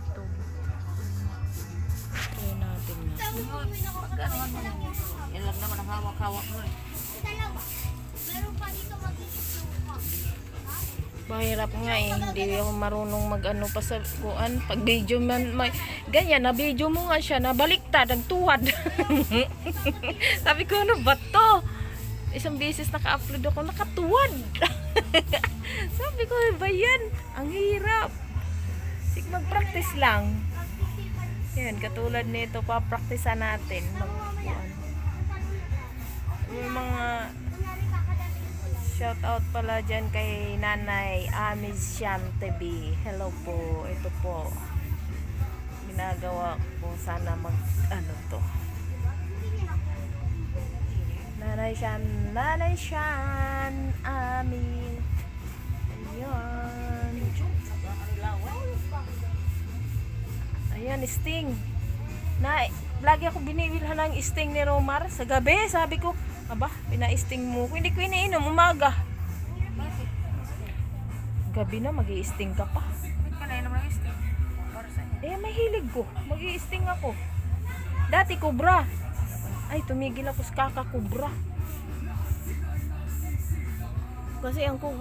YouTube. Kaya natin na. Yan lang naman ang hawak-hawak mo eh. Meron pa dito mag-isuka. Mahirap nga eh, hindi ako marunong mag-ano pa sa kuan. Pag video man, ganyan, na video mo nga siya, nabaliktad, nagtuwad. Sabi ko, ano ba to? Isang beses naka-upload ako, nakatuwad. Sabi ko, ba yan? Ang hirap. Sige, mag-practice lang. Yan, katulad nito, pa-practicean natin. Mag-kuan. May mga shout out pala dyan kay Nanay Amis Siam TV. Hello po. Ito po. Ginagawa ko sana ano to. Nanay Siam Ami. Ayan. Ayan, sting. Lagi ako binibilhan ng sting ni Romar. Sa gabi, sabi ko, aba, pina-sting mo ko. Hindi ko iniinom, umaga. Gabi na, mag-i-sting ka pa. Ba't ka na yun naman ang Eh, may hilig ko. Mag-i-sting ako. Dati, kubra. Ay, tumigil ako sa kaka-kubra. Kasi ang kubra,